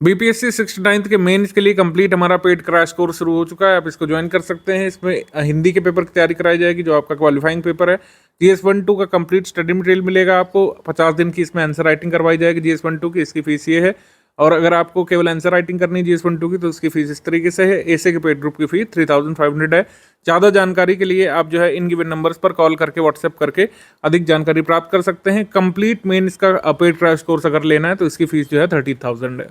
BPSC 69th के mains के लिए कंप्लीट हमारा पेड क्रैश कोर्स शुरू हो चुका है। आप इसको ज्वाइन कर सकते हैं। इसमें हिंदी के पेपर की तैयारी कराई जाएगी जो आपका क्वालिफाइंग पेपर है। GS1-2 का कंप्लीट स्टडी मटेरियल मिलेगा आपको। 50 दिन की इसमें आंसर राइटिंग करवाई जाएगी GS1-2 की। इसकी फीस ये है। और अगर आपको केवल आंसर राइटिंग करनी है GS1-2 की तो उसकी फीस इस तरीके से है। एसे के पेड ग्रुप की फीस 3500 है। ज़्यादा जानकारी के लिए आप जो है इन गिवन नंबर्स पर कॉल करके व्हाट्सएप करके अधिक जानकारी प्राप्त कर सकते हैं। कंप्लीट मेन इसका पेड क्रैश कोर्स अगर लेना है तो इसकी फीस जो है 30,000 है।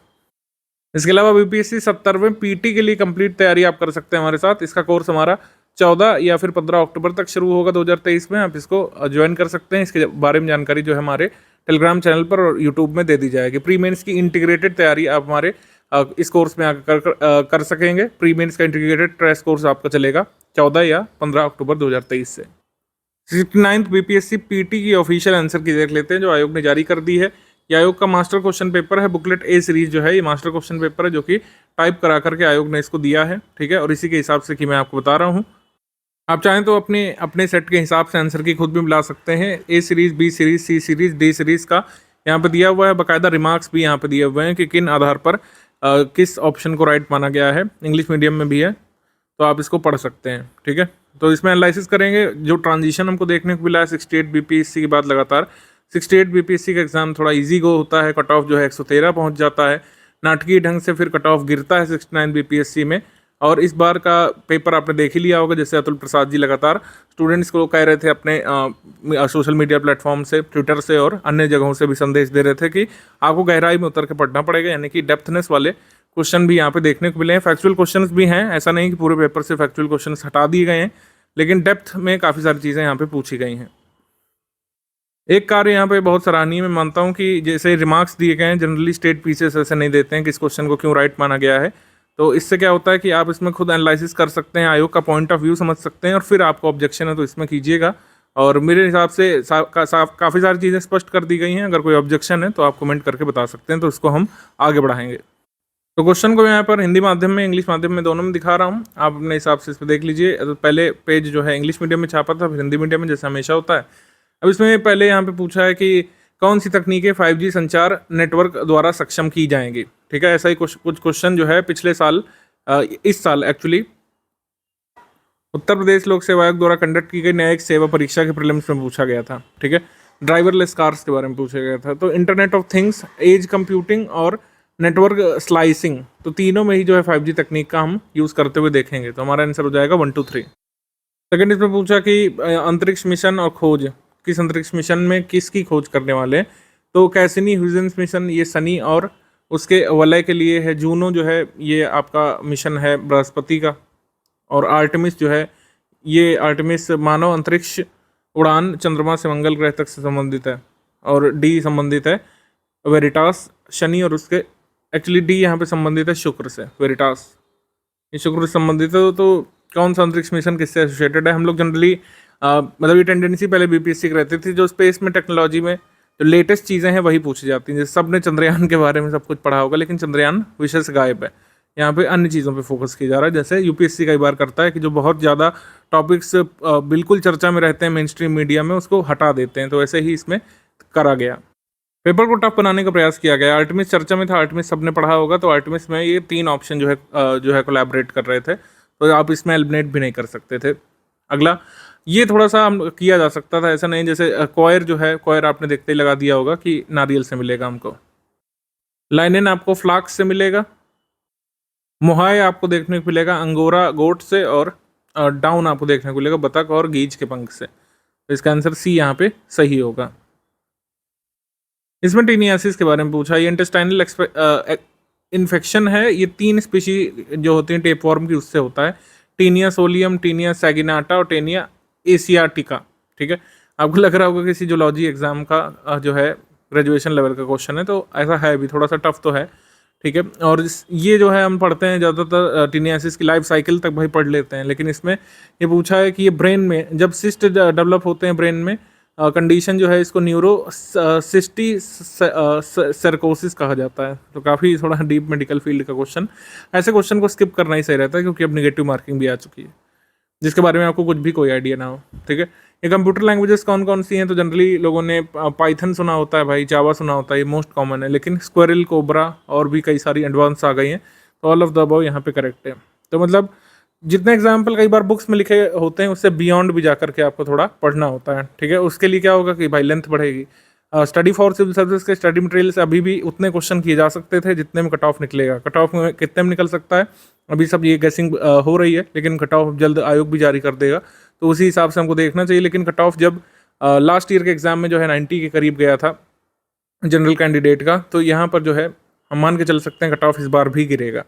इसके अलावा बीपीएससी 70वें पीटी के लिए कंप्लीट तैयारी आप कर सकते हैं हमारे साथ। इसका कोर्स हमारा 14 या फिर 15 अक्टूबर तक शुरू होगा 2023 में। आप इसको ज्वाइन कर सकते हैं। इसके बारे में जानकारी जो है हमारे टेलीग्राम चैनल पर और यूट्यूब में दे दी जाएगी। प्री मेंस की इंटीग्रेटेड तैयारी आप हमारे इस कोर्स में आकर कर सकेंगे। प्री मेंस का इंटीग्रेटेड क्रैश कोर्स आपका चलेगा 14 या 15 अक्टूबर 2023 से। 69th बीपीएससी पीटी की ऑफिशियल आंसर की देख लेते हैं जो आयोग ने जारी कर दी है। ये आयोग का मास्टर क्वेश्चन पेपर है। बुकलेट ए सीरीज जो है ये मास्टर क्वेश्चन पेपर है जो कि टाइप करा करके आयोग ने इसको दिया है, ठीक है। और इसी के हिसाब से कि मैं आपको बता रहा हूँ। आप चाहें तो अपने अपने सेट के हिसाब से आंसर की खुद भी मिला सकते हैं। ए सीरीज, बी सीरीज, सी सीरीज, डी सीरीज का यहाँ पे दिया हुआ है। बाकायदा रिमार्क्स भी यहाँ पे दिए हुए हैं कि किन आधार पर किस ऑप्शन को राइट माना गया है। इंग्लिश मीडियम में भी है तो आप इसको पढ़ सकते हैं, ठीक है। तो इसमें एनालिसिस करेंगे। जो ट्रांजिशन हमको देखने को मिला है 68 बीपीएससी के बाद लगातार 68 बीपीएससी का एग्जाम थोड़ा इजी गो होता है। कट ऑफ जो है 113 पहुंच जाता है। नाटकीय ढंग से फिर कट ऑफ गिरता है 69 बीपीएससी में। और इस बार का पेपर आपने देख ही लिया होगा। जैसे अतुल प्रसाद जी लगातार स्टूडेंट्स को कह रहे थे अपने सोशल मीडिया प्लेटफॉर्म से, ट्विटर से और अन्य जगहों से भी संदेश दे रहे थे कि आपको गहराई में उतर के पढ़ना पड़ेगा, यानी कि डेप्थनेस वाले क्वेश्चन भी यहाँ पे देखने को मिले हैं। फैक्चुअल क्वेश्चन भी हैं, ऐसा नहीं कि पूरे पेपर से फैक्चुअल क्वेश्चन हटा दिए गए हैं, लेकिन डेप्थ में काफ़ी सारी चीज़ें यहाँ पे पूछी गई हैं। एक कार्य यहाँ पे बहुत सराहनीय मैं मानता हूँ कि जैसे रिमार्क्स दिए गए हैं, जनरली स्टेट पीसेस ऐसे नहीं देते हैं कि इस क्वेश्चन को क्यों राइट माना गया है। तो इससे क्या होता है कि आप इसमें खुद एनालिसिस कर सकते हैं, आयोग का पॉइंट ऑफ व्यू समझ सकते हैं और फिर आपको ऑब्जेक्शन है तो इसमें कीजिएगा। और मेरे हिसाब से काफ़ी सारी चीज़ें स्पष्ट कर दी गई हैं। अगर कोई ऑब्जेक्शन है तो आप कमेंट करके बता सकते हैं, तो इसको हम आगे बढ़ाएंगे। तो क्वेश्चन को यहाँ पर हिंदी माध्यम में, इंग्लिश माध्यम में, दोनों में दिखा रहा हूँ। आप अपने हिसाब से इस पर देख लीजिए। तो पहले पेज जो है इंग्लिश मीडियम में छापा था, फिर हिंदी मीडियम में, जैसे हमेशा होता है। अब इसमें पहले यहाँ पे पूछा है कि कौन सी तकनीकें 5G संचार नेटवर्क द्वारा सक्षम की जाएंगी, ठीक है। ऐसा ही कुछ क्वेश्चन जो है पिछले साल, इस साल एक्चुअली उत्तर प्रदेश लोक सेवा आयोग द्वारा कंडक्ट की गई न्यायिक सेवा परीक्षा के प्रीलिम्स में पूछा गया था, ठीक है। ड्राइवरलेस कार्स के बारे में पूछा गया था। तो internet of things, edge computing और नेटवर्क स्लाइसिंग, तो तीनों में ही जो है 5G तकनीक का हम यूज़ करते हुए देखेंगे। तो हमारा आंसर हो जाएगा 1 2 3। सेकेंड इसमें पूछा कि अंतरिक्ष मिशन और खोज, किस अंतरिक्ष मिशन में किसकी खोज करने वाले हैं। तो कैसिनी ह्यूजेंस मिशन ये शनि और उसके वलय के लिए है। जूनो जो है ये आपका मिशन है बृहस्पति का। और आर्टेमिस जो है ये आर्टेमिस मानव अंतरिक्ष उड़ान चंद्रमा से मंगल ग्रह तक से संबंधित है। और डी संबंधित है वेरिटास शनि, और उसके एक्चुअली डी यहाँ पे संबंधित है शुक्र से। वेरिटास ये शुक्र से संबंधित है। तो कौन सा अंतरिक्ष मिशन किससे एसोसिएटेड है। हम लोग जनरली मतलब ये टेंडेंसी पहले बीपीएससी की रहती थी, जो स्पेस में टेक्नोलॉजी में जो लेटेस्ट चीज़ें हैं वही पूछी जाती हैं। जैसे सब ने चंद्रयान के बारे में सब कुछ पढ़ा होगा, लेकिन चंद्रयान विषय से गायब है। यहाँ पे अन्य चीज़ों पे फोकस किया जा रहा है। जैसे यूपीएससी कई बार करता है कि जो बहुत ज़्यादा टॉपिक्स बिल्कुल चर्चा में रहते हैं मेन स्ट्रीम मीडिया में, उसको हटा देते हैं। तो ऐसे ही इसमें करा गया। पेपर को टफ बनाने का प्रयास किया गया। आर्टेमिस चर्चा में था, आर्टेमिस सबने पढ़ा होगा। तो आर्टेमिस में ये 3 ऑप्शन जो है कोलैबोरेट कर रहे थे, तो आप इसमें एलिमिनेट भी नहीं कर सकते थे। अगला ये थोड़ा सा हम किया जा सकता था, ऐसा नहीं। जैसे कॉयर जो है, कॉयर आपने देखते ही लगा दिया होगा कि नारियल से मिलेगा हमको। लाइनेन आपको फ्लाक्स से मिलेगा। मोहाय आपको देखने को मिलेगा अंगोरा गोट से। और डाउन आपको देखने को मिलेगा बतख और गीज के पंख से। तो इसका आंसर सी यहाँ पे सही होगा। इसमें टीनियासिस के बारे में पूछा। ये इंटेस्टाइनल इन्फेक्शन है। ये 3 स्पीशी जो होती हैं टेपवॉर्म की, उससे होता है। टीनिया सोलियम, टीनिया सैगिनाटा और टीनिया एशियाटिका, ठीक है। आपको लग रहा होगा किसी जूलॉजी एग्जाम का जो है ग्रेजुएशन लेवल का क्वेश्चन है, तो ऐसा है भी, थोड़ा सा टफ तो है, ठीक है। और ये जो है हम पढ़ते हैं ज़्यादातर टीनियासिस की लाइफ साइकिल तक भाई पढ़ लेते हैं, लेकिन इसमें ये पूछा है कि ये ब्रेन में जब सिस्ट डेवलप होते हैं ब्रेन में, कंडीशन जो है इसको न्यूरोसिस्टी सर्कोसिस कहा जाता है। तो काफ़ी थोड़ा डीप मेडिकल फील्ड का क्वेश्चन। ऐसे क्वेश्चन को स्किप करना ही सही रहता है, क्योंकि अब नेगेटिव मार्किंग भी आ चुकी है। जिसके बारे में आपको कुछ भी कोई आइडिया ना हो, ठीक है। ये कंप्यूटर लैंग्वेजेस कौन कौन सी हैं, तो जनरली लोगों ने पाइथन सुना होता है भाई, जावा सुना होता है, ये मोस्ट कॉमन है, लेकिन स्क्वेरल, कोबरा और भी कई सारी एडवांस आ गई हैं, तो ऑल ऑफ द अबव यहाँ पे करेक्ट है। तो मतलब जितने एग्जाम्पल कई बार बुक्स में लिखे होते हैं उससे बियॉन्ड भी जा करके आपको थोड़ा पढ़ना होता है, ठीक है। उसके लिए क्या होगा कि भाई लेंथ बढ़ेगी। स्टडी फॉर सिविल सर्विस के स्टडी मटेरियल से अभी भी उतने क्वेश्चन किए जा सकते थे जितने में कट ऑफ निकलेगा। कट ऑफ में कितने में निकल सकता है अभी सब ये गेसिंग हो रही है, लेकिन कट ऑफ जल्द आयोग भी जारी कर देगा, तो उसी हिसाब से हमको देखना चाहिए। लेकिन कट ऑफ जब लास्ट ईयर के एग्जाम में जो है 90 के करीब गया था जनरल कैंडिडेट का, तो यहाँ पर जो है हम मान के चल सकते हैं कट ऑफ इस बार भी गिरेगा।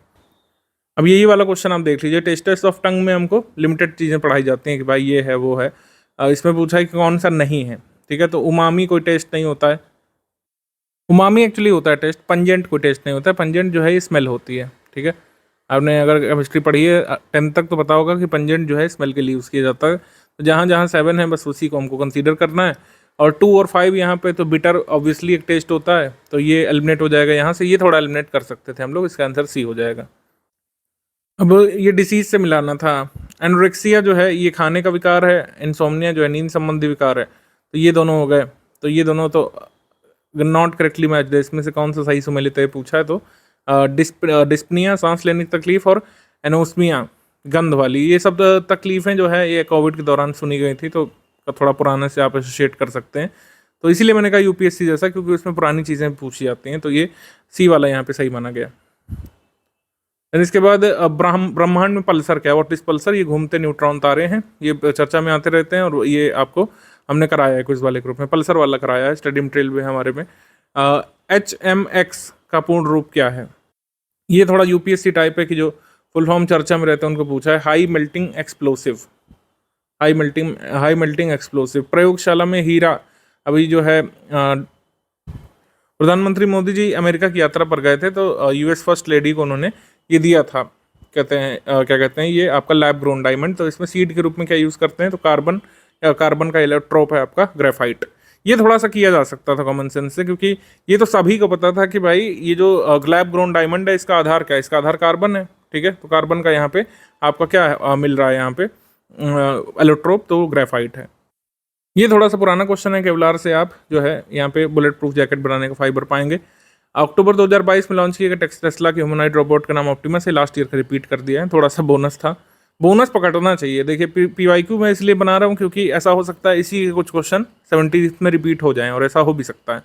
अब यही वाला क्वेश्चन आप देख लीजिए, टेस्ट ऑफ टंग में हमको लिमिटेड चीज़ें पढ़ाई जाती हैं कि भाई ये है वो है। इसमें पूछा है कि कौन सा नहीं है, ठीक है। तो उमामी कोई टेस्ट नहीं होता है, उमामी एक्चुअली होता है टेस्ट, पंजेंट कोई टेस्ट नहीं होता है। पंजेंट जो है ये स्मेल होती है, ठीक है। आपने अगर केमिस्ट्री पढ़ी है 10th तक तो पता होगा कि पंजेंट जो है स्मेल के लिए यूज़ किया जाता है। तो जहाँ जहाँ 7 है बस उसी को हमको कंसीडर करना है, और 2 और 5 यहाँ पे तो बिटर ऑब्वियसली एक टेस्ट होता है, तो ये एलिमिनेट हो जाएगा यहाँ से। ये थोड़ा एलिमिनेट कर सकते थे हम लोग, इसका आंसर सी हो जाएगा। अब ये डिसीज से मिलाना था। एनोरेक्सिया जो है ये खाने का विकार है, इंसोम्निया जो है नींद संबंधी विकार है, तो ये दोनों हो गए। तो ये दोनों तो नॉट करेक्टली मैच है, इसमें से कौन सा सही सुमेलित है पूछा है, तो डिस्पनिया सांस लेने की तकलीफ और एनोस्मिया गंध वाली, ये सब तकलीफ़ें जो है ये कोविड के दौरान सुनी गई थी, तो थोड़ा पुराने से आप एसोसिएट कर सकते हैं। तो इसीलिए मैंने कहा यूपीएससी जैसा, क्योंकि उसमें पुरानी चीज़ें पूछी जाती हैं, तो ये सी वाला यहाँ पे सही माना गया। फिर इसके बाद ब्रह्मांड में पल्सर क्या, व्हाट इज पल्सर, ये घूमते न्यूट्रॉन तारे हैं, ये चर्चा में आते रहते हैं, और ये आपको हमने कराया है क्विज वाले ग्रुप में, पल्सर वाला कराया है, स्टडी मटेरियल भी है हमारे में। HMX का पूर्ण रूप क्या है, ये थोड़ा यूपीएससी टाइप है कि जो फुल फॉर्म चर्चा में रहते हैं उनको पूछा है। High melting explosive, high melting explosive. प्रयोगशाला में हीरा, अभी जो है प्रधानमंत्री मोदी जी अमेरिका की यात्रा पर गए थे, तो यूएस फर्स्ट लेडी को उन्होंने ये दिया था, कहते हैं क्या कहते हैं, ये आपका लैब ग्रोन डायमंड। तो इसमें सीड के रूप में क्या यूज़ करते हैं, तो कार्बन का इलेक्ट्रोप है आपका ग्रेफाइट। ये थोड़ा सा किया जा सकता था कॉमन सेंस से, क्योंकि ये तो सभी को पता था कि भाई ये जो लैब ग्रोन डायमंड है इसका आधार क्या है, इसका आधार कार्बन है, ठीक है। तो कार्बन का यहाँ पे आपका क्या है मिल रहा है यहाँ पे इलेक्ट्रोप, तो ग्रेफाइट है। ये थोड़ा सा पुराना क्वेश्चन है, केवलार से आप जो है यहाँ पे बुलेट प्रूफ जैकेट बनाने का फाइबर पाएंगे। अक्टूबर 2022 में लॉन्च किए गए टेस्ला के ह्यूमनॉइड रोबोट का नाम ऑप्टिमस है, लास्ट ईयर का रिपीट कर दिया है, थोड़ा सा बोनस था, बोनस पकड़ना चाहिए। देखिए PYQ मैं इसलिए बना रहा हूँ क्योंकि ऐसा हो सकता है इसी के कुछ क्वेश्चन 70 में रिपीट हो जाएं, और ऐसा हो भी सकता है।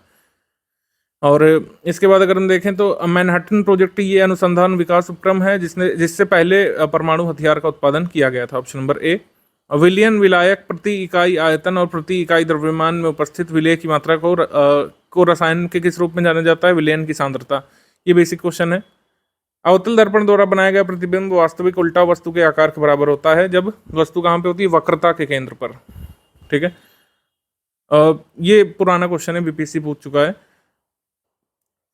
और इसके बाद अगर हम देखें तो मैनहट्टन प्रोजेक्ट ये अनुसंधान विकास उपक्रम है जिससे पहले परमाणु हथियार का उत्पादन किया गया था, ऑप्शन नंबर ए। विलयन विलायक प्रति इकाई आयतन और प्रति इकाई द्रव्यमान में उपस्थित विलय की मात्रा को रसायन के किस रूप में जाना जाता है, विलयन की सांद्रता। ये बेसिक क्वेश्चन है। अवतल दर्पण द्वारा बनाया गया प्रतिबिंब वास्तविक उल्टा वस्तु के आकार के बराबर होता है जब वस्तु कहाँ पे होती है, वक्रता के केंद्र पर, ठीक है। ये पुराना क्वेश्चन है, बीपीएससी पूछ चुका है।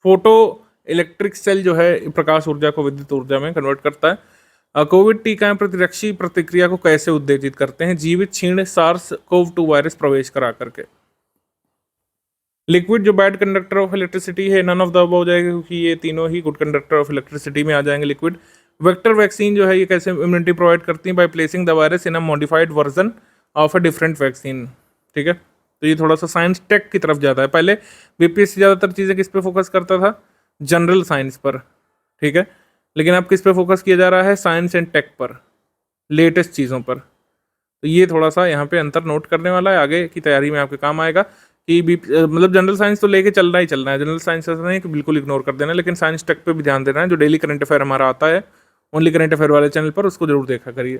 फोटो इलेक्ट्रिक सेल जो है प्रकाश ऊर्जा को विद्युत ऊर्जा में कन्वर्ट करता है। कोविड टीकाएं प्रतिरक्षी प्रतिक्रिया को कैसे उत्तेजित करते हैं, जीवित क्षीण SARS-CoV-2 वायरस प्रवेश करा करके। लिक्विड जो बैड कंडक्टर ऑफ इलेक्ट्रिसिटी है, नन ऑफ द अबव हो जाएगा क्योंकि ये तीनों ही गुड कंडक्टर ऑफ इलेक्ट्रिसिटी में आ जाएंगे लिक्विड। वेक्टर वैक्सीन जो है ये कैसे इम्यूनिटी प्रोवाइड करती है, by placing the virus in a modified version of a different vaccine, ठीक है। तो ये थोड़ा सा साइंस टेक की तरफ जाता है। पहले बीपीएससी ज़्यादातर चीज़ें किस पे फोकस करता था, जनरल साइंस पर, ठीक है। लेकिन अब किस पे फोकस किया जा रहा है, साइंस एंड टेक पर, लेटेस्ट चीज़ों पर। तो ये थोड़ा सा यहाँ पे अंतर नोट करने वाला है, आगे की तैयारी में आपके काम आएगा कि मतलब जनरल साइंस तो लेके चलना ही चलना है। जनरल साइंस ऐसा नहीं कि बिल्कुल इग्नोर कर देना, लेकिन साइंस टेक पे भी ध्यान देना है। जो डेली करंट अफेयर हमारा आता है ओनली करंट अफेयर वाले चैनल पर, उसको जरूर देखा करिए।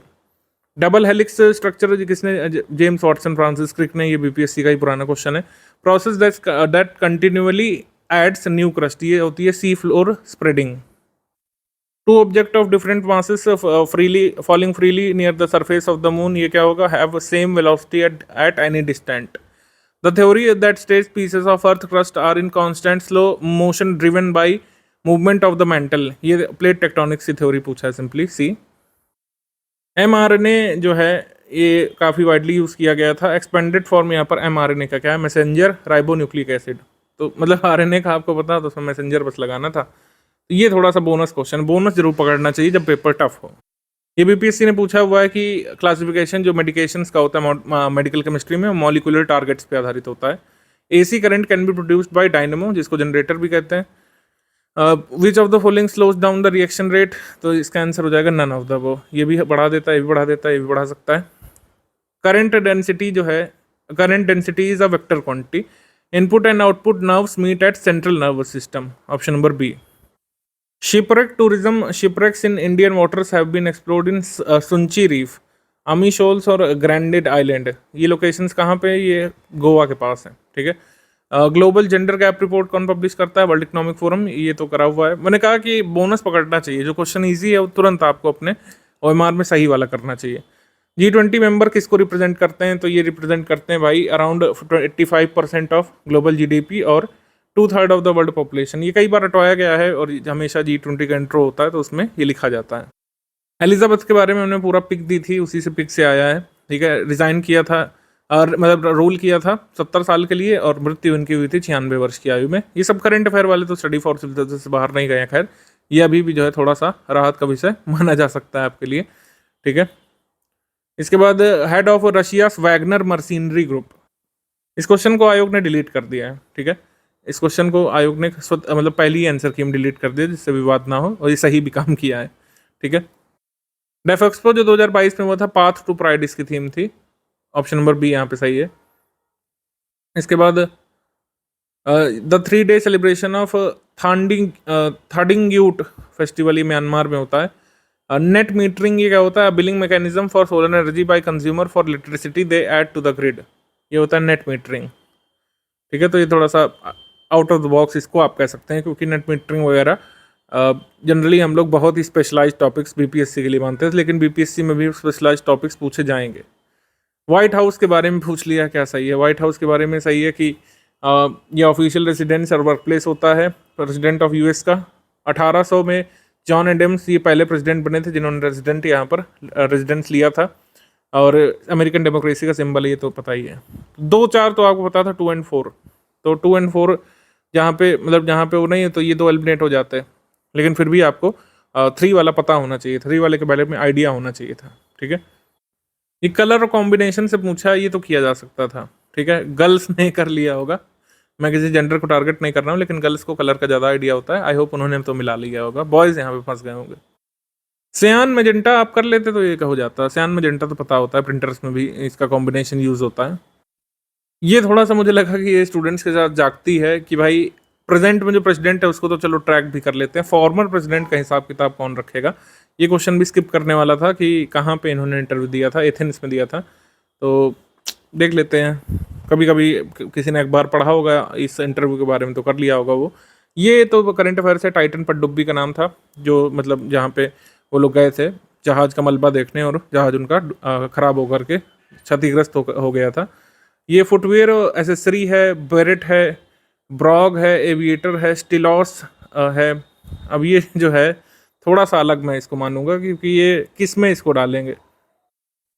डबल हेलिक्स स्ट्रक्चर किसने, जेम्स वॉटसन फ्रांसिस क्रिक ने, ये बीपीएससी का ही पुराना क्वेश्चन है। Process that continuously adds new crust, ये होती है sea floor spreading. Two object of different masses freely falling freely near the surface of the moon, ये क्या होगा, have same velocity at any distant. The theory that states pieces of earth crust are in constant slow motion driven by movement of the mantle, ये plate tectonics की theory पूछा है simply सी। mRNA जो है ये काफ़ी वाइडली यूज़ किया गया था। एक्सपेंडेड फॉर्म यहाँ पर mRNA का क्या है, मैसेंजर राइबोन्यूक्लिक एसिड। तो मतलब RNA का आपको पता तो उसमें मैसेंजर बस लगाना था। तो ये थोड़ा सा बोनस क्वेश्चन, बोनस जरूर पकड़ना चाहिए जब पेपर टफ हो। ये बीपीएससी ने पूछा हुआ है कि क्लासिफिकेशन जो मेडिकेशंस का होता है मेडिकल केमिस्ट्री में, मॉलिक्यूलर टारगेट्स पे आधारित होता है। AC current can be produced by dynamo, जिसको जनरेटर भी कहते हैं। Which of the following slows down the reaction rate, तो इसका आंसर हो जाएगा नन ऑफ द वो। ये भी बढ़ा देता है, ये भी बढ़ा देता है, ये भी बढ़ा सकता है। करंट डेंसिटी जो है, current density is a vector quantity. Input and output nerves meet at central nervous system, option number B. Shipwreck tourism, shipwrecks in Indian waters have been explored in Sunchi reef, Ami shoals और Grande island. ये locations कहाँ पे, ये गोवा के पास है, ठीक है। ग्लोबल जेंडर गैप रिपोर्ट कौन पब्लिश करता है, वर्ल्ड इकोनॉमिक फोरम, ये तो करा हुआ है। मैंने कहा कि बोनस पकड़ना चाहिए, जो क्वेश्चन ईजी है वो तुरंत आपको अपने ओएमआर में सही वाला करना चाहिए। G20 मेंबर किसको रिप्रेजेंट करते हैं, तो ये रिप्रेजेंट करते हैं भाई अराउंड 85% ऑफ ग्लोबल जीडीपी और 2/3 ऑफ द वर्ल्ड पॉपुलेशन। ये कई बार हटवाया गया है और हमेशा G20 का इंट्रो होता है तो उसमें ये लिखा जाता है। एलिजाबेथ के बारे में हमने पूरा पिक दी थी, उसी से पिक से आया है, ठीक है। रिजाइन किया था और मतलब रूल किया था 70 साल के लिए और मृत्यु उनकी हुई थी 96 वर्ष की आयु में। ये सब करंट अफेयर वाले तो स्टडी फॉर सिलेबस से बाहर नहीं गए हैं, खैर ये अभी भी जो है थोड़ा सा राहत का विषय माना जा सकता है आपके लिए, ठीक है। इसके बाद head of Russia Wagner mercenary group, इस क्वेश्चन को आयोग ने डिलीट कर दिया है, ठीक है। इस क्वेश्चन को आयोग ने मतलब पहली ही आंसर की हम डिलीट कर दिया जिससे विवाद ना हो, और ये सही भी काम किया है, ठीक है। डेफ एक्सपो जो 2022 में हुआ था, पाथ टू प्राइड इसकी थीम थी, ऑप्शन नंबर बी यहाँ पे सही है। इसके बाद the 3 day celebration of Thadingyut festival, ये म्यांमार में होता है। नेट मीटरिंग ये क्या होता है, billing mechanism for solar energy by consumer for electricity they add to the grid, ये होता है नेट मीटरिंग, ठीक है। तो ये थोड़ा सा आउट ऑफ द बॉक्स इसको आप कह सकते हैं, क्योंकि नेट मीटरिंग वगैरह जनरली हम लोग बहुत ही स्पेशलाइज टॉपिक्स बीपीएससी के लिए मानते हैं, लेकिन बीपीएससी में भी स्पेशलाइज टॉपिक्स पूछे जाएंगे। व्हाइट हाउस के बारे में पूछ लिया, क्या सही है। व्हाइट हाउस के बारे में सही है कि ये ऑफिशियल रेजिडेंस और वर्क प्लेस होता है प्रेसिडेंट ऑफ यूएस का। 1800 में जॉन एडम्स ये पहले प्रेसिडेंट बने थे जिन्होंने रेजिडेंट यहाँ पर रेजिडेंस लिया था, और अमेरिकन डेमोक्रेसी का सिंबल ये तो पता ही है। 2-4 तो आपको पता था, 2 और 4, तो 2 और 4 जहाँ पे मतलब जहाँ पे वो नहीं है तो ये 2 एलिमिनेट हो जाते हैं, लेकिन फिर भी आपको 3 वाला पता होना चाहिए, 3 वाले के बारे में आइडिया होना चाहिए था, ठीक है। ये कलर और कॉम्बिनेशन से पूछा, ये तो किया जा सकता था, ठीक है। गर्ल्स ने कर लिया होगा, मैं किसी जेंडर को टारगेट नहीं कर रहा हूँ, लेकिन गर्ल्स को कलर का ज़्यादा आइडिया होता है। आई होप उन्होंने तो मिला लिया होगा, बॉयज़ यहाँ पे फंस गए होंगे। सियान मेजेंटा आप कर लेते तो ये हो जाता, सियान मेजेंटा तो पता होता है, प्रिंटर्स में भी इसका कॉम्बिनेशन यूज़ होता है। ये थोड़ा सा मुझे लगा कि ये स्टूडेंट्स के साथ जागती है कि भाई प्रेजेंट में जो प्रेसिडेंट है उसको तो चलो ट्रैक भी कर लेते हैं, फॉर्मर प्रेसिडेंट का हिसाब किताब कौन रखेगा। ये क्वेश्चन भी स्किप करने वाला था कि कहाँ पे इन्होंने इंटरव्यू दिया था, एथेंस में दिया था, तो देख लेते हैं। कभी कभी किसी ने अखबार पढ़ा होगा इस इंटरव्यू के बारे में तो कर लिया होगा वो। ये तो करंट अफेयर से टाइटन पनडुब्बी का नाम था, जो मतलब जहाँ पे वो लोग गए थे जहाज़ का मलबा देखने और जहाज़ उनका ख़राब होकर के क्षतिग्रस्त हो गया था। ये फुटवेयर एसेसरी है, बेरेट है, ब्रॉग है, एविएटर है, स्टिलॉस है। अब ये जो है थोड़ा सा अलग मैं इसको मानूंगा, क्योंकि ये किस में इसको डालेंगे।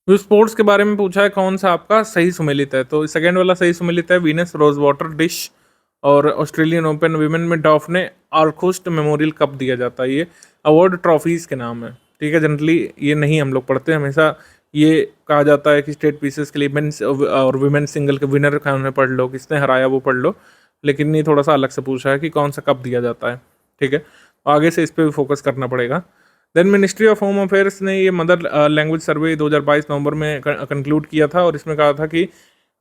तो स्पोर्ट्स के बारे में पूछा है कौन सा आपका सही सुमेलित है, तो सेकेंड वाला सही सुमेलित है, वीनस रोज वाटर डिश। और ऑस्ट्रेलियन ओपन विमेन में डॉफने आर्कुस्ट मेमोरियल कप दिया जाता है, ये अवार्ड ट्रॉफीज़ के नाम है, ठीक है। जनरली ये नहीं हम लोग पढ़ते, हमेशा ये कहा जाता है कि स्टेट पीसेस के लिए मेंस और विमेन सिंगल के विनर का उन्हें पढ़ लो, किसने हराया वो पढ़ लो, लेकिन ये थोड़ा सा अलग से पूछा है कि कौन सा कप दिया जाता है, ठीक है। आगे से इस पर भी फोकस करना पड़ेगा। Then ministry of home affairs ने ये मदर लैंग्वेज सर्वे 2022 नवंबर में कंक्लूड किया था, और इसमें कहा था कि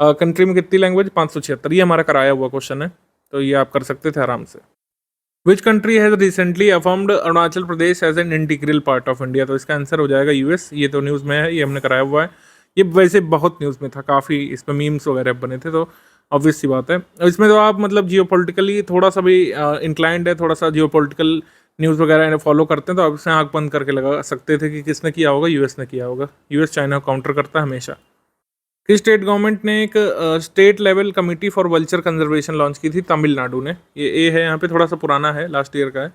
कंट्री में कितनी लैंग्वेज, 576, ये हमारा कराया हुआ क्वेश्चन है, तो ये आप कर सकते थे आराम से। Which country has recently affirmed Arunachal Pradesh as an integral part of India, तो इसका आंसर हो जाएगा यूएस। ये तो न्यूज़ में है, ये हमने कराया हुआ है, ये वैसे बहुत न्यूज़ में था, काफ़ी इसमें मीम्स वगैरह बने थे, तो ऑब्वियस सी बात है। इसमें तो आप मतलब जियोपॉलिटिकली थोड़ा सा भी इंक्लाइंड है, थोड़ा सा जियोपॉलिटिकल न्यूज़ वगैरह फॉलो करते हैं, तो आप इससे आँख बंद करके लगा सकते थे कि किसने किया होगा, यूएस ने किया होगा। यूएस चाइना को काउंटर करता है हमेशा। कि स्टेट गवर्नमेंट ने एक state level committee for vulture conservation launch की थी, तमिलनाडु ने। ये ए है यहाँ पे, थोड़ा सा पुराना है, लास्ट ईयर का है।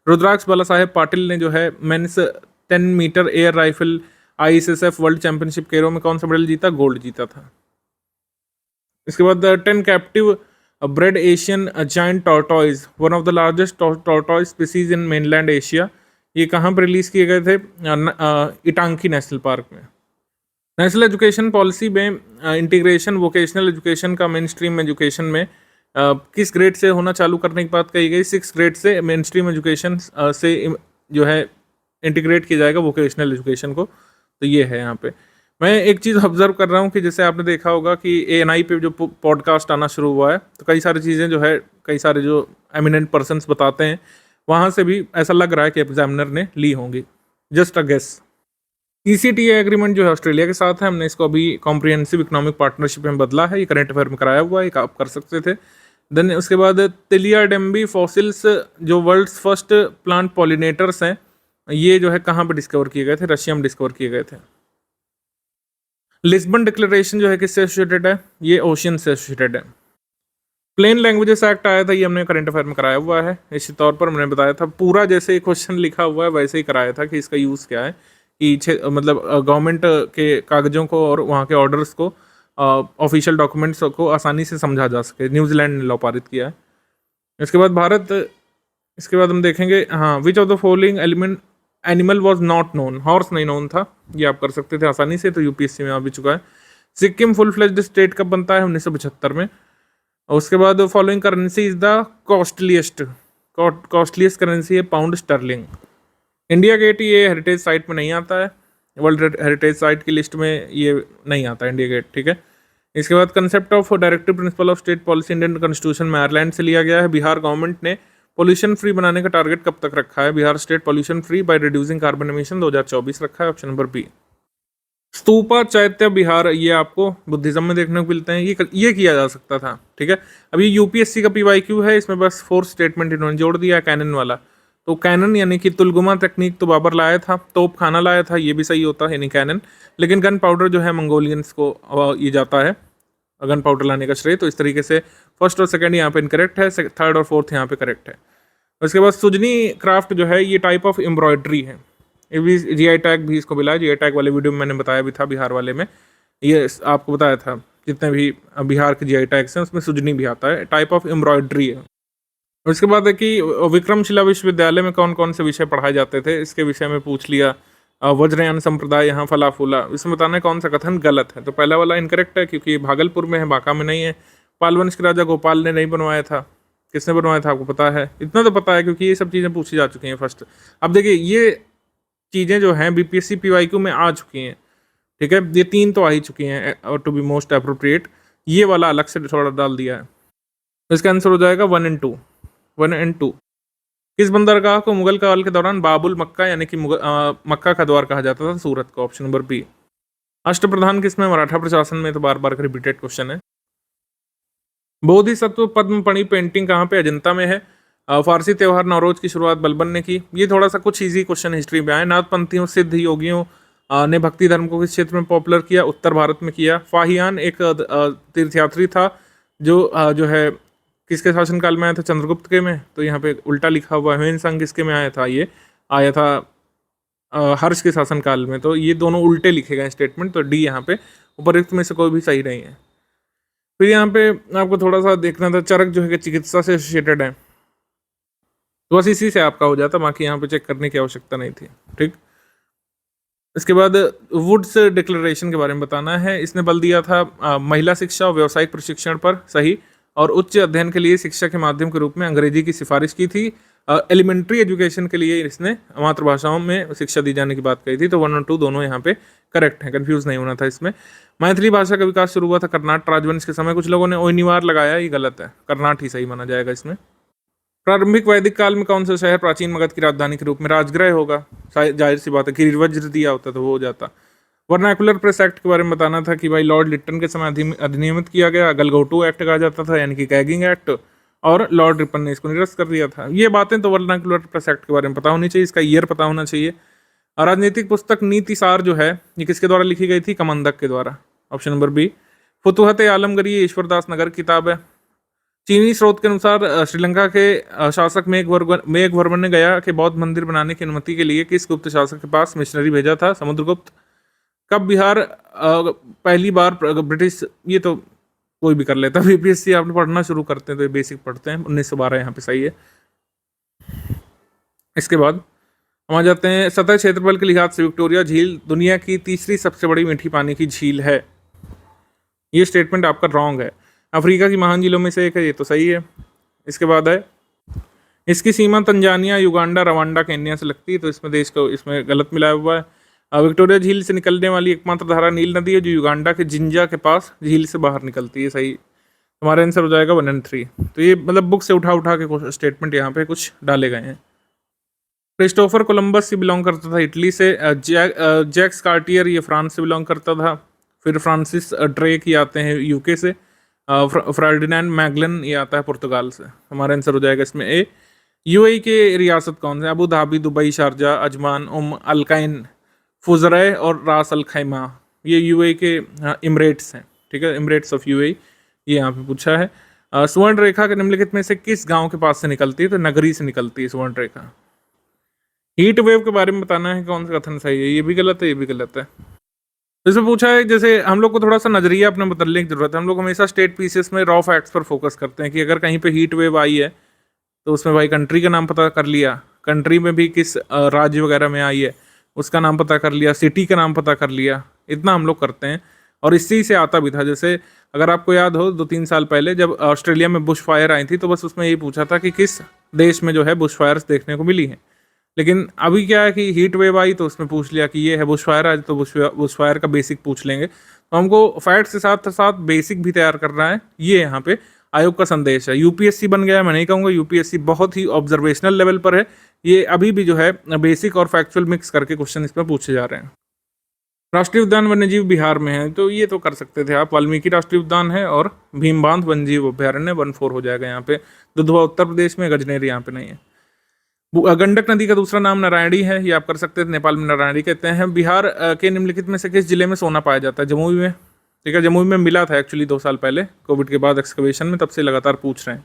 रुद्राक्ष बाला साहेब पाटिल ने जो है men's 10 meter air rifle ISSF world championship Cairo में कौन सा मेडल जीता, गोल्ड जीता था। इसके बाद 10 captive bred Asian giant tortoise, one of the largest tortoise species in mainland Asia. ये कहाँ पर रिलीज़ किए गए थे? इटांकी नेशनल पार्क में। नेशनल एजुकेशन पॉलिसी में इंटीग्रेशन वोकेशनल एजुकेशन का मेन स्ट्रीम एजुकेशन में किस ग्रेड से होना चालू करने की बात कही गई? 6 ग्रेड से मेन स्ट्रीम एजुकेशन से जो है इंटीग्रेट किया जाएगा वोकेशनल एजुकेशन को। तो ये है यहाँ पे। मैं एक चीज़ ऑब्जर्व कर रहा हूँ कि जैसे आपने देखा होगा कि ANI पे जो पॉडकास्ट आना शुरू हुआ है, तो कई सारी चीज़ें जो है, कई सारे जो एमिनेंट पर्सन्स बताते हैं, वहाँ से भी ऐसा लग रहा है कि एग्जामिनर ने ली होंगी। Just a guess. ECTA agreement जो है ऑस्ट्रेलिया के साथ है, हमने इसको अभी कॉम्प्रिहेंसिव इकोनॉमिक पार्टनरशिप में बदला है। ये करंट अफेयर में कराया हुआ है, ये आप कर सकते थे। देन उसके बाद तिलिया डेम्बी फॉसिल्स जो वर्ल्ड्स फर्स्ट प्लांट पॉलिनेटर्स हैं, ये जो है कहाँ पर डिस्कवर किए गए थे? रशिया में डिस्कवर किए गए थे। लिस्बन डिक्लेरेशन जो है किससे एसोसिएटेड है? ये ओशियन से एसोसिएटेड है। प्लेन लैंग्वेजेस एक्ट आया था, ये हमने करंट अफेयर में कराया हुआ है। इसी तौर पर मैंने बताया था, पूरा जैसे क्वेश्चन लिखा हुआ है वैसे ही कराया था कि इसका यूज़ क्या है, कि मतलब गवर्नमेंट के कागज़ों को और वहाँ के ऑर्डर्स को, ऑफिशियल डॉक्यूमेंट्स को आसानी से समझा जा सके। न्यूजीलैंड ने लॉ पारित किया है। इसके बाद इसके बाद हम देखेंगे, हाँ, which of the following animal was not known? Horse नहीं नोन था, ये आप कर सकते थे आसानी से, तो UPSC में आ भी चुका है। सिक्किम फुल फ्लेज्ड स्टेट कब बनता है? 1975 में। और उसके बाद following currency is the costliest currency है पाउंड स्टर्लिंग। इंडिया गेट ये हेरिटेज साइट में नहीं आता है, वर्ल्ड हेरिटेज साइट की लिस्ट में ये नहीं आता इंडिया गेट, ठीक है। इसके बाद concept of directive principle of state policy Indian constitution में आयरलैंड से लिया गया है। बिहार गवर्नमेंट ने पोल्यूशन फ्री बनाने का टारगेट कब तक रखा है? Bihar state pollution free by reducing carbon emission 2024 रखा है, ऑप्शन नंबर बी। स्तूपा चैत्य बिहार, ये आपको बुद्धिज्म में देखने को मिलते हैं। ये किया जा सकता था, ठीक है। अभी UPSC का PYQ है, इसमें बस 4 स्टेटमेंट इन्होंने जोड़ दिया, कैनन वाला। तो कैनन यानी कि तुलगुमा तकनीक तो बाबर लाया था, तोप खाना लाया था, ये भी सही होता है, यानी कैनन। लेकिन गन पाउडर जो है मंगोलियंस को ये जाता है, गन पाउडर लाने का श्रेय। तो इस तरीके से फर्स्ट और सेकंड यहाँ पे इनकरेक्ट है, थर्ड और फोर्थ यहाँ पे करेक्ट है। उसके बाद सुजनी क्राफ्ट जो है, ये टाइप ऑफ एम्ब्रॉयडरी है। ये भी GI टैग भी इसको मिला है। GI टैग वाले वीडियो में मैंने बताया भी था, बिहार वाले में ये आपको बताया था। जितने भी बिहार के GI टैग्स हैं उसमें सुजनी भी आता है, टाइप ऑफ एम्ब्रॉयडरी है। उसके बाद है कि विक्रमशिला विश्वविद्यालय में कौन कौन से विषय पढ़ाए जाते थे, इसके विषय में पूछ लिया। वज्रयान संप्रदाय यहाँ फला फूला, इसमें बताना है कौन सा कथन गलत है। तो पहला वाला इनकरेक्ट है, क्योंकि भागलपुर में है, बांका में नहीं है। पाल वंश के राजा गोपाल ने नहीं बनवाया था, किसने बनवाया था आपको पता है? इतना तो पता है क्योंकि ये सब चीज़ें पूछी जा चुकी हैं फर्स्ट। अब देखिए, ये चीज़ें जो हैं BPSC PYQ में आ चुकी हैं, ठीक है। ये 3 तो आ ही चुकी हैं, और टू बी मोस्ट अप्रोप्रिएट ये वाला अलग से थोड़ा डाल दिया है। इसका आंसर हो जाएगा 1 और 2, 1 और 2। किस बंदरगाह को मुगल काल के दौरान बाबुल मक्का यानी कि मक्का का द्वार कहा जाता था? सूरत को, ऑप्शन नंबर बी। अष्टप्रधान किसमें? मराठा प्रशासन में। तो बार बार का रिपीटेड क्वेश्चन है। बोधिसत्व पद्मपणि पेंटिंग कहाँ पे? अजंता में है। फारसी त्यौहार नवरोज की शुरुआत बलबन ने की। ये थोड़ा सा कुछ इजी क्वेश्चन हिस्ट्री में आए। नाथपंथियों सिद्ध योगियों ने भक्ति धर्म को किस क्षेत्र में पॉपुलर किया? उत्तर भारत में किया। फाहियान एक तीर्थयात्री था जो है किसके शासनकाल में आया था? चंद्रगुप्त के में। तो यहाँ पे उल्टा लिखा हुआ है। ह्वेनसांग किसके में आया था? ये आया था हर्ष के शासनकाल में। तो ये दोनों उल्टे लिखे गए स्टेटमेंट, तो डी यहाँ पे उपरोक्त में से कोई भी सही नहीं है। फिर यहाँ पे आपको थोड़ा सा देखना था, चरक जो है चिकित्सा से एसोसिएटेड है, तो बस इसी से आपका हो जाता, बाकी यहाँ पे चेक करने की आवश्यकता नहीं थी, ठीक। इसके बाद वुड्स डिक्लेरेशन के बारे में बताना है। इसने बल दिया था महिला शिक्षा और व्यावसायिक प्रशिक्षण पर, सही, और उच्च अध्ययन के लिए शिक्षा के माध्यम के रूप में अंग्रेजी की सिफारिश की थी। एलिमेंट्री एजुकेशन के लिए इसने मातृभाषाओं में शिक्षा दी जाने की बात कही थी। तो 1 और 2 दोनों यहाँ पे करेक्ट है, कंफ्यूज नहीं होना था इसमें। मैथिली भाषा का विकास शुरू हुआ था कर्नाट राजवंश के समय। कुछ लोगों ने ओनिवार लगाया, ये गलत है, कर्नाट ही सही माना जाएगा इसमें। प्रारंभिक वैदिक काल में कौन सा शहर प्राचीन मगध की राजधानी के रूप में? राजगृह होगा, जाहिर सी बात है। गिरिवज्र दिया होता तो वो हो जाता। वर्नाकुलर प्रेस एक्ट के बारे में बताना था कि भाई लॉर्ड लिट्टन के समय अधिनियमित किया गया। गलगोटू एक्ट कहा जाता था, यानी कि कैगिंग एक्ट, और लॉर्ड रिपन ने इसको निरस्त कर दिया था। ये बातें तो वर्नाकुलर प्रेस एक्ट के बारे में पता होनी चाहिए, इसका ईयर पता होना चाहिए। राजनीतिक पुस्तक नीति सार जो है ये किसके द्वारा लिखी गई थी? कमंदक के द्वारा, ऑप्शन नंबर बी। फुतुहत आलमगीर ये ईश्वरदास नगर किताब है। चीनी स्रोत के अनुसार श्रीलंका के शासक मेघवर्मन ने गया के बौद्ध मंदिर बनाने की अनुमति के लिए किस गुप्त शासक के पास मिशनरी भेजा था? समुद्रगुप्त। कब बिहार पहली बार ब्रिटिश, ये तो कोई भी कर लेता, BPSC आपने पढ़ना शुरू करते हैं तो ये बेसिक पढ़ते हैं। 1912 यहाँ पे सही है। इसके बाद हम आ जाते हैं सतह क्षेत्रफल के लिहाज से विक्टोरिया झील दुनिया की तीसरी सबसे बड़ी मीठी पानी की झील है। ये स्टेटमेंट आपका रॉन्ग है। अफ्रीका की महान झीलों में से एक है, ये तो सही है। इसके बाद है इसकी सीमा तंजानिया, युगांडा, रवांडा, केन्या से लगती है, तो इसमें देश को इसमें गलत मिलाया हुआ है। विक्टोरिया झील से निकलने वाली एकमात्र धारा नील नदी है, जो युगांडा के जिंजा के पास झील से बाहर निकलती है। सही, हमारा आंसर हो जाएगा 1 और 3। तो ये मतलब बुक से उठा उठा के स्टेटमेंट यहाँ पे कुछ डाले गए हैं। क्रिस्टोफर कोलंबस से बिलोंग करता था इटली से। जैक्स कार्टियर ये फ्रांस से बिलोंग करता था। फिर फ्रांसिस ड्रेक ये आते हैं यूके से। फर्डिनेंड मैगलन ये आता है पुर्तगाल से। हमारा आंसर हो जाएगा इसमें ए। यूएई के रियासत कौन से? Abu Dhabi, Dubai, Sharjah, Ajman, Al Ain, Fujairah और रास अल खैमा। ये यूएई के इमरेट्स हैं, ठीक है, इमरेट्स ऑफ यूएई, ये यहाँ पे पूछा है। स्वर्ण रेखा के निम्नलिखित में से किस गांव के पास से निकलती है? तो नगरी से निकलती है स्वर्ण रेखा। हीट वेव के बारे में बताना है कौन सा कथन सही है। ये भी गलत है, ये भी गलत है। इसमें पूछा है, जैसे हम लोग को थोड़ा सा नजरिया अपने बदलने की जरूरत है। हम लोग हमेशा स्टेट पीसेस में रॉ फैक्ट्स पर फोकस करते हैं कि अगर कहीं पे हीट वेव आई है तो उसमें भाई कंट्री का नाम पता कर लिया, कंट्री में भी किस राज्य वगैरह में आई है उसका नाम पता कर लिया, सिटी का नाम पता कर लिया, इतना हम लोग करते हैं। और इसी से आता भी था, जैसे अगर आपको याद हो 2-3 साल पहले जब ऑस्ट्रेलिया में बुश फायर आई थी तो बस उसमें यही पूछा था कि किस देश में जो है बुश फायर्स देखने को मिली हैं। लेकिन अभी क्या है कि हीट वेव आई तो उसमें पूछ लिया कि ये है बुश फायर, आज तो बुश फायर का बेसिक पूछ लेंगे। तो हमको फैक्ट्स के साथ साथ बेसिक भी तैयार करना है। ये यहाँ पे आयोग का संदेश है। यूपीएससी बन गया है, मैं नहीं कहूँगा यूपीएससी बहुत ही ऑब्जर्वेशनल लेवल पर है। ये अभी भी जो है बेसिक और फैक्चुअल मिक्स करके क्वेश्चन इसमें पूछे जा रहे हैं। राष्ट्रीय उद्यान वन्यजीव बिहार में है, तो ये तो कर सकते थे आप। वाल्मीकि राष्ट्रीय उद्यान है और भीमबांध वन्यजीव अभ्यारण्य 1-4 हो जाएगा यहाँ पे। दुधवा उत्तर प्रदेश में, गजनेरी यहाँ पे नहीं है। गंडक नदी का दूसरा नाम नारायणी है, ये आप कर सकते हैं, नेपाल में नारायणी कहते हैं। बिहार के निम्नलिखित में से किस जिले में सोना पाया जाता है? जमुई में, ठीक है। जमुई में मिला था एक्चुअली 2 साल पहले कोविड के बाद एक्सकवेशन में, तब से लगातार पूछ रहे हैं।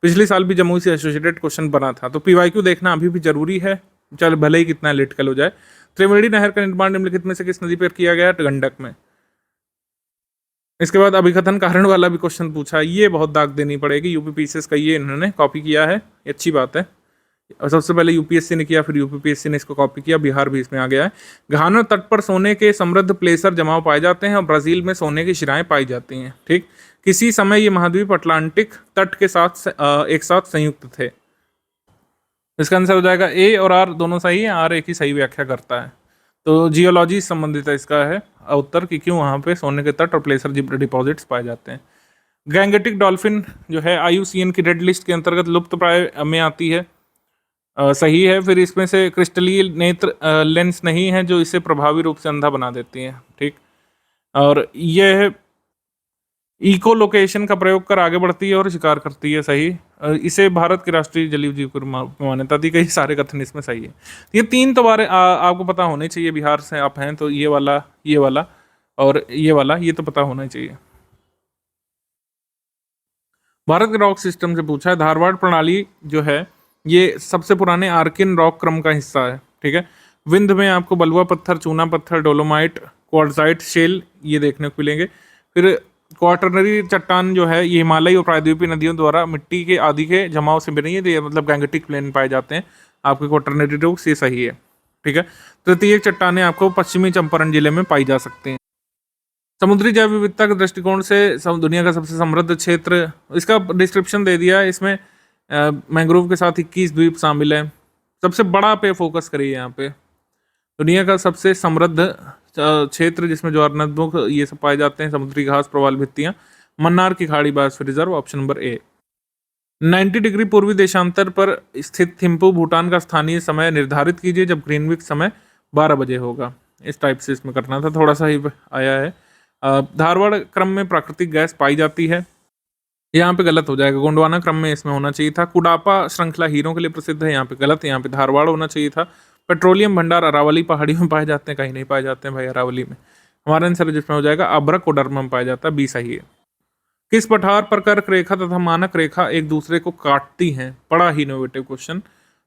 पिछले साल भी जमुई से एसोसिएटेड क्वेश्चन बना था, तो पीवाईक्यू देखना अभी भी जरूरी है, चल भले ही कितना लेटकल हो जाए। त्रिवेणी नहर का निर्माण निम्नलिखित में से किस नदी पर किया गया? गंडक में। इसके बाद अभिकथन कारण वाला भी क्वेश्चन पूछा, ये बहुत दाग देनी पड़ेगी। यूपी पीसीएस का ये इन्होंने कॉपी किया है, अच्छी बात है। और सबसे पहले यूपीएससी ने किया, फिर यूपीपीएससी ने इसको कॉपी किया, बिहार भी इसमें आ गया है। घाना तट पर सोने के समृद्ध प्लेसर जमाव पाए जाते हैं और ब्राजील में सोने की शिराएं पाई जाती हैं, ठीक। किसी समय ये महाद्वीप अटलांटिक तट के साथ एक साथ संयुक्त थे। इसका आंसर हो जाएगा ए और आर दोनों सही है। आर एक ही सही व्याख्या करता है। तो जियोलॉजी संबंधित है इसका है उत्तर कि क्यों वहाँ पे सोने के तट और प्लेसर डिपॉजिट्स पाए जाते हैं। गैंगेटिक डॉल्फिन जो है IUCN की रेड लिस्ट के अंतर्गत लुप्त प्राय में आती है, सही है। फिर इसमें से क्रिस्टलीय नेत्र लेंस नहीं है जो इसे प्रभावी रूप से अंधा बना देती है, ठीक। और यह इको लोकेशन का प्रयोग कर आगे बढ़ती है और शिकार करती है, सही। इसे भारत के राष्ट्रीय जलीय जीव को मान्यता दी गई। सारे कथन इसमें सही है। ये 3 तो बारे आपको पता होने चाहिए। बिहार से आप हैं तो ये वाला और ये वाला, ये तो पता होना चाहिए। भारत के रॉक सिस्टम से पूछा है। धारवाड़ प्रणाली जो है ये सबसे पुराने आर्किन रॉक क्रम का हिस्सा है, ठीक है। विंध्य में आपको बलुआ पत्थर, चूना पत्थर, डोलोमाइट, क्वार्ट्जाइट, शेल ये देखने को मिलेंगे। फिर क्वार्टरनरी चट्टान जो है ये हिमालयी और प्रायद्वीपीय नदियों द्वारा मिट्टी के आदि के जमाव से बनी है, तो ये मतलब गैंगेटिक प्लेन पाए जाते हैं आपके क्वार्टरनरी रॉक्स, ये सही है, ठीक है। तृतीय चट्टानें आपको पश्चिमी चंपारण जिले में पाई जा सकती हैं। समुद्री जैव विविधता के दृष्टिकोण से दुनिया का सबसे समृद्ध क्षेत्र, इसका डिस्क्रिप्शन दे दिया है इसमें। मैंग्रोव के साथ 21 द्वीप शामिल है। सबसे बड़ा पे फोकस करिए यहाँ पे। दुनिया का सबसे समृद्ध क्षेत्र जिसमें ज्वार नदबुक ये सब पाए जाते हैं, समुद्री घास, प्रवाल भित्तियां, मन्नार की खाड़ी, biosphere reserve, option number A. 90 degree पूर्वी देशांतर पर स्थित थिम्पू भूटान का स्थानीय समय निर्धारित कीजिए जब ग्रीनविच समय 12 बजे होगा। इस टाइप से इसमें करना था, थोड़ा सा ही आया है। धारवाड़ क्रम में प्राकृतिक गैस पाई जाती है, यहाँ पे गलत हो जाएगा। गोंडवाना क्रम में इसमें होना चाहिए था। कुडापा श्रृंखला हीरों के लिए प्रसिद्ध है, यहाँ पे गलत है, यहाँ पे धारवाड़ होना चाहिए था। पेट्रोलियम भंडार अरावली पहाड़ियों में पाए जाते हैं, कहीं नहीं पाए जाते हैं भाई अरावली में। हमारा आंसर जिसमें हो जाएगा अब्रकोडर्मा में पाया जाता है, बी सही है। किस पठार पर कर्क रेखा तथा मानक रेखा एक दूसरे को काटती हैं? बड़ा ही innovative question.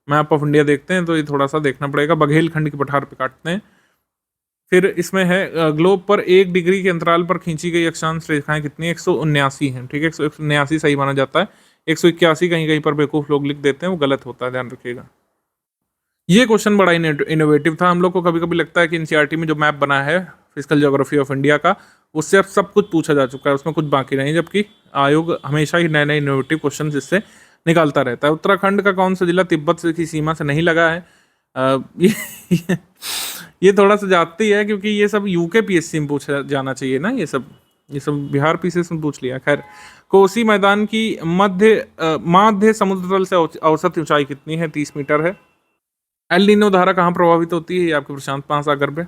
Map of India देखते हैं तो ये थोड़ा सा देखना पड़ेगा। बघेलखंड के पठार पे काटते हैं। फिर इसमें है ग्लोब पर 1 डिग्री के अंतराल पर खींची गई अक्षांश रेखाएं कितनी? 179 हैं, ठीक है। 179 सही माना जाता है। 181 कहीं कहीं पर बेवकूफ लोग लिख देते हैं, वो गलत होता है, ध्यान रखिएगा। ये क्वेश्चन बड़ा इनोवेटिव था। हम लोग को कभी कभी लगता है कि एनसीईआरटी में जो मैप बना है फिजिकल ज्योग्राफी ऑफ इंडिया का, उससे अब सब कुछ पूछा जा चुका है, उसमें कुछ बाकी नहीं, जबकि आयोग हमेशा ही नए नए इनोवेटिव क्वेश्चन इससे निकालता रहता है। उत्तराखंड का कौन सा जिला तिब्बत की सीमा से नहीं लगा है? ये ये थोड़ा सा जाती है, क्योंकि ये सब यूके पीएससी में पूछा जाना चाहिए ना, ये सब बिहार पीसीएस में पूछ लिया। खैर, कोसी मैदान की माध्य समुद्र तल से औसत ऊंचाई कितनी है? 30 मीटर है। एल नीनो धारा कहाँ प्रभावित होती है? ये आपके प्रशांत महासागर पे।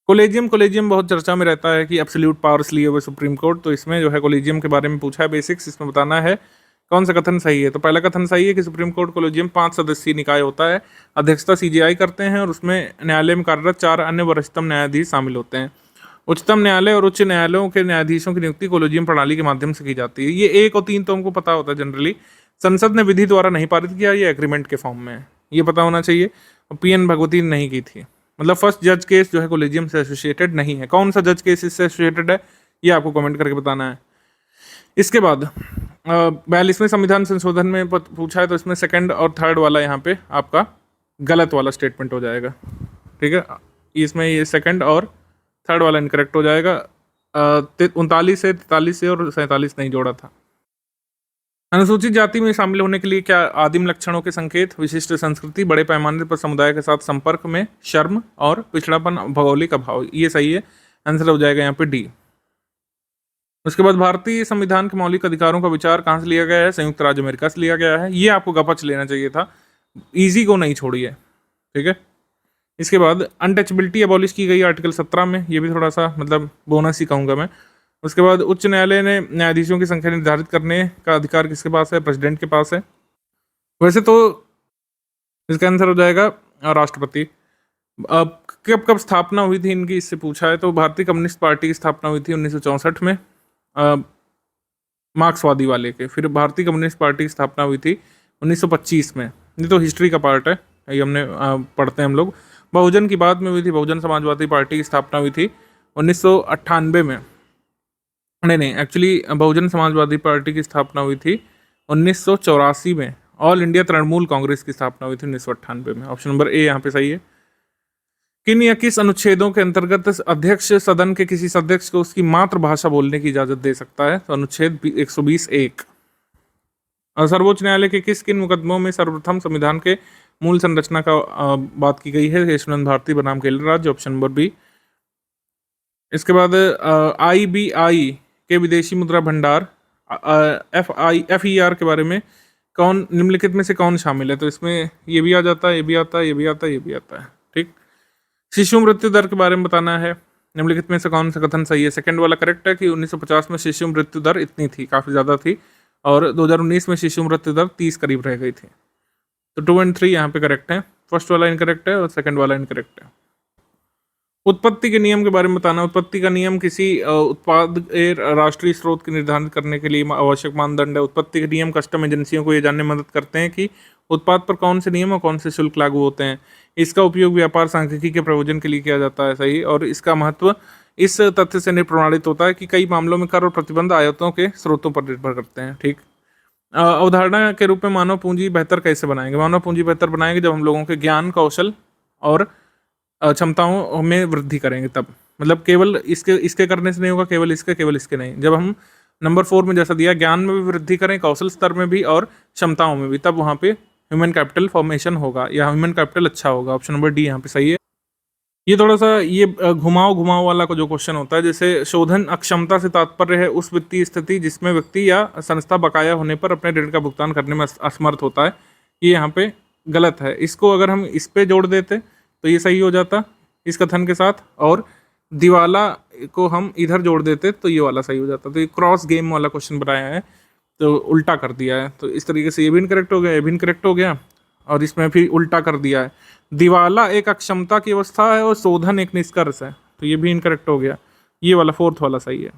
कोलेजियम कोलेजियम बहुत चर्चा में रहता है कि एब्सोल्यूट पावर्स लिए हुए सुप्रीम कोर्ट, तो इसमें जो है कोलेजियम के बारे में पूछा है बेसिक्स, इसमें बताना है कौन सा कथन सही है। तो पहला कथन सही है कि सुप्रीम कोर्ट कोलेजियम 5 सदस्यीय निकाय होता है, अध्यक्षता सीजेआई करते हैं और उसमें न्यायालय में कार्यरत 4 अन्य वरिष्ठतम न्यायाधीश शामिल होते हैं। उच्चतम न्यायालय और उच्च न्यायालयों के न्यायाधीशों की नियुक्ति कोलेजियम प्रणाली के माध्यम से की जाती है। ये 1 और 3 तो हमको पता होता है जनरली। संसद ने विधि द्वारा नहीं पारित किया, ये एग्रीमेंट के फॉर्म में है, ये पता होना चाहिए। पीएन भगवती ने नहीं की थी। मतलब फर्स्ट जज केस जो है कोलेजियम से एसोसिएटेड नहीं है। कौन सा जज केस इससे एसोसिएटेड है, ये आपको कमेंट करके बताना है। इसके बाद 42वें संविधान संशोधन में पूछा है, तो इसमें सेकंड और थर्ड वाला यहाँ पे आपका गलत वाला स्टेटमेंट हो जाएगा, ठीक है। इसमें ये सेकंड और थर्ड वाला इनकरेक्ट हो जाएगा। 39 से 43 से और 47 नहीं जोड़ा था। अनुसूचित जाति में शामिल होने के लिए क्या आदिम लक्षणों के संकेत? विशिष्ट संस्कृति, बड़े पैमाने पर समुदाय के साथ संपर्क में शर्म और पिछड़ापन, भौगोलिक अभाव। ये सही है, आंसर हो जाएगा यहाँ पे डी। उसके बाद भारतीय संविधान के मौलिक अधिकारों का विचार कहाँ से लिया गया है? संयुक्त राज्य अमेरिका से लिया गया है। ये आपको गपच लेना चाहिए था, इजी को नहीं छोड़िए, ठीक है। इसके बाद अनटचबिलिटी अबॉलिश की गई आर्टिकल 17 में, ये भी थोड़ा सा मतलब बोनस ही कहूँगा मैं। उसके बाद उच्च न्यायालय ने न्यायाधीशों की संख्या निर्धारित करने का अधिकार किसके पास है? प्रेसिडेंट के पास है। वैसे तो इसका आंसर हो जाएगा राष्ट्रपति। अब कब कब स्थापना हुई थी इनकी, इससे पूछा है। तो भारतीय कम्युनिस्ट पार्टी की स्थापना हुई थी 1964 में, मार्क्सवादी वाले के। फिर भारतीय कम्युनिस्ट पार्टी की स्थापना हुई थी 1925 में। ये तो हिस्ट्री का पार्ट है, ये हमने पढ़ते हैं हम लोग। बहुजन की बात में हुई थी, बहुजन समाजवादी पार्टी की स्थापना हुई थी 1998 में। नहीं, एक्चुअली बहुजन समाजवादी पार्टी की स्थापना हुई थी 1984 में। ऑल इंडिया तृणमूल कांग्रेस की स्थापना हुई थी 1998 में। ऑप्शन नंबर ए यहाँ पे सही है। किन या किस अनुच्छेदों के अंतर्गत अध्यक्ष सदन के किसी सदस्य को उसकी मातृभाषा बोलने की इजाजत दे सकता है? तो अनुच्छेद 120(1). और सर्वोच्च न्यायालय के किन मुकदमों में सर्वप्रथम संविधान के मूल संरचना का बात की गई है? केशवानंद भारती बनाम केरल राज्य, ऑप्शन नंबर बी। इसके बाद IBI के विदेशी मुद्रा भंडार FER के बारे में कौन निम्नलिखित में से कौन शामिल है? तो इसमें ये भी आ जाता है, ये भी आता है, ये भी आता है, ये भी आता है, ठीक। शिशु मृत्यु दर के बारे में बताना है, निम्नलिखित में से कौन सा कथन सही है? सेकंड वाला करेक्ट है कि 1950 में शिशु मृत्यु दर इतनी थी, काफ़ी ज़्यादा थी, और 2019 में शिशु मृत्यु दर 30 करीब रह गई थी। तो 2 और 3 यहाँ पे करेक्ट है। फर्स्ट वाला इनकरेक्ट है और सेकंड वाला इनकरेक्ट है। उत्पत्ति के नियम के बारे में बताना। उत्पत्ति का नियम किसी उत्पाद के राष्ट्रीय स्रोत के निर्धारित करने के लिए आवश्यक मानदंड है। उत्पत्ति के नियम कस्टम एजेंसियों को ये जानने में मदद करते हैं कि उत्पाद पर कौन से नियम और कौन से शुल्क लागू होते हैं। इसका उपयोग व्यापार सांख्यिकी के प्रयोजन के लिए किया जाता है, सही। और इसका महत्व इस तथ्य से प्रमाणित होता है कि कई मामलों में कर और प्रतिबंध आयातों के स्रोतों पर निर्भर करते हैं, ठीक। अवधारणा के रूप में मानव पूंजी बेहतर कैसे बनाएंगे? मानव पूंजी बेहतर बनाएंगे जब हम लोगों के ज्ञान, कौशल और क्षमताओं में वृद्धि करेंगे तब। मतलब केवल इसके करने से नहीं होगा, केवल इसके नहीं। जब हम नंबर 4 में जैसा दिया, ज्ञान में भी वृद्धि करें, कौशल स्तर में भी और क्षमताओं में भी, तब वहाँ पे ह्यूमन कैपिटल फॉर्मेशन होगा या ह्यूमन कैपिटल अच्छा होगा। ऑप्शन नंबर डी यहाँ पे सही है। ये थोड़ा सा ये घुमाव वाला को जो क्वेश्चन होता है, जैसे शोधन अक्षमता से तात्पर्य है उस वित्तीय स्थिति जिसमें व्यक्ति या संस्था बकाया होने पर अपने ऋण का भुगतान करने में असमर्थ होता है। ये यहाँ पे गलत है। इसको अगर हम इस पे जोड़ देते तो ये सही हो जाता इस कथन के साथ, और दिवाला को हम इधर जोड़ देते तो ये वाला सही हो जाता। तो ये क्रॉस गेम वाला क्वेश्चन बनाया है, तो उल्टा कर दिया है। तो इस तरीके से ये भी इनकरेक्ट हो गया, ये भी इनकरेक्ट हो गया, और इसमें फिर उल्टा कर दिया है। दिवाला एक अक्षमता की अवस्था है और शोधन एक निष्कर्ष है, तो ये भी इनकरेक्ट हो गया। ये वाला 4th वाला सही है।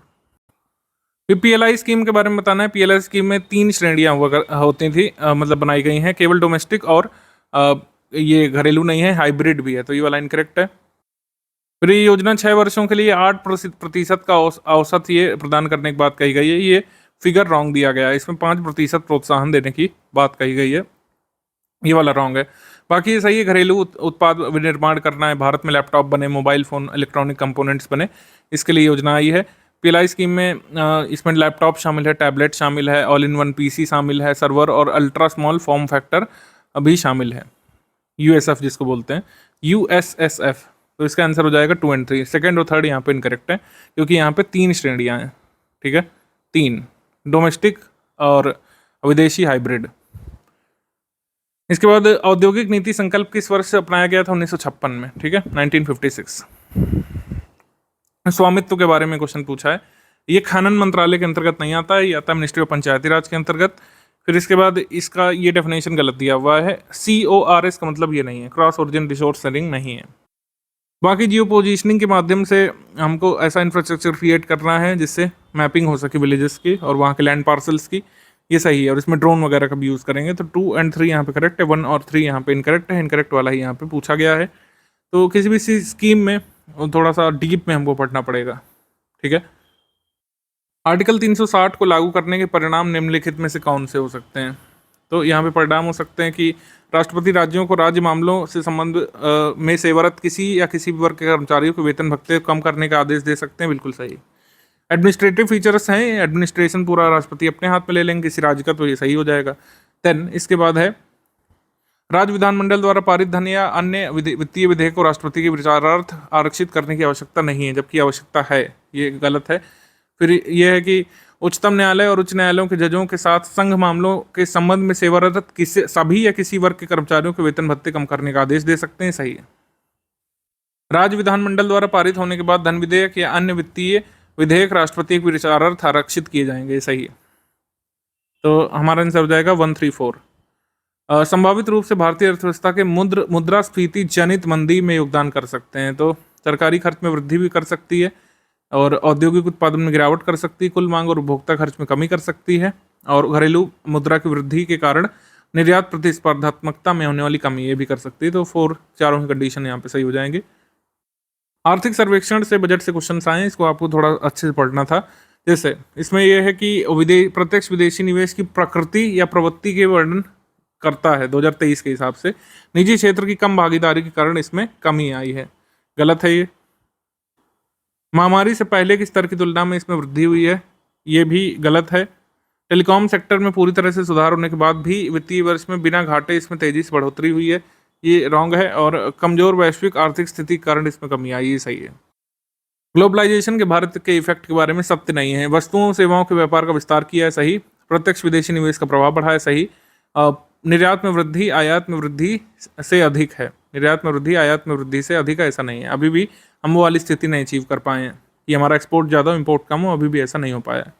फिर PLI स्कीम के बारे में बताना है। PLI स्कीम में 3 श्रेणियाँ होती थी, मतलब बनाई गई हैं, केवल डोमेस्टिक और ये घरेलू नहीं है, हाइब्रिड भी है, तो ये वाला इनकरेक्ट है। फिर ये योजना 6 वर्षों के लिए 8% का औसत ये प्रदान करने की बात कही गई है। ये फिगर रॉन्ग दिया गया है, इसमें 5% प्रोत्साहन देने की बात कही गई है, ये वाला रॉन्ग है। बाकी ये सही है, घरेलू उत्पाद विनिर्माण करना है, भारत में लैपटॉप बने, मोबाइल फ़ोन, इलेक्ट्रॉनिक कंपोनेंट्स बने, इसके लिए योजना आई है। पीएलआई स्कीम में इसमें लैपटॉप शामिल है, टैबलेट शामिल है, ऑल इन वन पीसी शामिल है, सर्वर और अल्ट्रा स्मॉल फॉर्म फैक्टर भी शामिल है, यूएसएफ जिसको बोलते हैं, यूएसएसएफ। तो इसका आंसर हो जाएगा 2 और 3। सेकंड और थर्ड यहाँ पे इनकरेक्ट है, क्योंकि यहाँ पे 3 श्रेणियाँ हैं, ठीक है, 3, डोमेस्टिक और विदेशी हाइब्रिड। इसके बाद औद्योगिक नीति संकल्प किस वर्ष से अपनाया गया था? 1956 में, ठीक है, 1956। स्वामित्व के बारे में क्वेश्चन पूछा है, ये खनन मंत्रालय के अंतर्गत नहीं आता है, ये आता है मिनिस्ट्री ऑफ पंचायती राज के अंतर्गत। फिर इसके बाद इसका ये डेफिनेशन गलत दिया हुआ है, CORS का मतलब ये नहीं है, क्रॉस ओरिजिन रिसोर्स शेयरिंग नहीं है। बाकी जियो पोजीशनिंग के माध्यम से हमको ऐसा इंफ्रास्ट्रक्चर क्रिएट करना है जिससे मैपिंग हो सके विलेजेस की और वहाँ के लैंड पार्सल्स की, ये सही है। और इसमें ड्रोन वगैरह का भी यूज़ करेंगे, तो 2 और 3 यहाँ पे करेक्ट है, 1 और 3 यहाँ पे इनकरेक्ट है, इनकरेक्ट वाला ही यहाँ पे पूछा गया है। तो किसी भी स्कीम में थोड़ा सा डीप में हमको पढ़ना पड़ेगा, ठीक है। आर्टिकल 360 को लागू करने के परिणाम निम्नलिखित में से कौन से हो सकते हैं? तो यहाँ पे परिणाम हो सकते हैं कि राष्ट्रपति राज्यों को राज्य मामलों से संबंध में सेवारत किसी या किसी भी वर्ग के कर्मचारियों को वेतन भत्ते कम करने का आदेश दे सकते हैं, बिल्कुल सही। एडमिनिस्ट्रेटिव फीचर्स हैं, एडमिनिस्ट्रेशन पूरा राष्ट्रपति अपने हाथ में ले लेंगे किसी राज्य का, तो ये सही हो जाएगा। देन इसके बाद है राज्य विधानमंडल द्वारा पारित धन या अन्य वित्तीय विधेयक को राष्ट्रपति के विचारार्थ आरक्षित करने की आवश्यकता नहीं है, जबकि आवश्यकता है, ये गलत है। फिर यह है कि उच्चतम न्यायालय और उच्च न्यायालयों के जजों के साथ संघ मामलों के संबंध में सेवारत सभी या किसी वर्ग के कर्मचारियों के वेतन भत्ते कम करने का आदेश दे सकते हैं, सही है। राज्य विधानमंडल द्वारा पारित होने के बाद धन विधेयक या अन्य वित्तीय विधेयक राष्ट्रपति के विचारार्थ आरक्षित किए जाएंगे, सही है। तो हमारा आंसर हो जाएगा 1, 3, 4। संभावित रूप से भारतीय अर्थव्यवस्था के मुद्रास्फीति जनित मंदी में योगदान कर सकते हैं, तो सरकारी खर्च में वृद्धि भी कर सकती है और औद्योगिक उत्पादन में गिरावट कर सकती है, कुल मांग और उपभोक्ता खर्च में कमी कर सकती है, और घरेलू मुद्रा की वृद्धि के कारण निर्यात प्रतिस्पर्धात्मकता में होने वाली कमी ये भी कर सकती है। तो 4 चारों की कंडीशन यहाँ पे सही हो जाएंगे। आर्थिक सर्वेक्षण से बजट से क्वेश्चन आए, इसको आपको थोड़ा अच्छे से पढ़ना था। जैसे इसमें यह है कि प्रत्यक्ष विदेशी निवेश की प्रकृति या प्रवृत्ति के वर्णन करता है 2023 के हिसाब से, निजी क्षेत्र की कम भागीदारी के कारण इसमें कमी आई है, गलत है ये। महामारी से पहले के स्तर की तुलना में इसमें वृद्धि हुई है, ये भी गलत है। टेलीकॉम सेक्टर में पूरी तरह से सुधार होने के बाद भी वित्तीय वर्ष में बिना घाटे इसमें तेजी से बढ़ोतरी हुई है, ये रॉन्ग है। और कमजोर वैश्विक आर्थिक स्थिति के कारण इसमें कमी आई, ये सही है। ग्लोबलाइजेशन के भारत के इफेक्ट के बारे में सत्य नहीं है, वस्तुओं सेवाओं के व्यापार का विस्तार किया है, सही। प्रत्यक्ष विदेशी निवेश का प्रभाव बढ़ा है, सही। निर्यात में वृद्धि आयात में वृद्धि से अधिक है, निर्यात में वृद्धि आयात में वृद्धि से अधिक है, ऐसा नहीं है। अभी भी हम वो वाली स्थिति नहीं अचीव कर पाए हैं कि हमारा एक्सपोर्ट ज़्यादा इम्पोर्ट कम हो, अभी भी ऐसा नहीं हो पाया।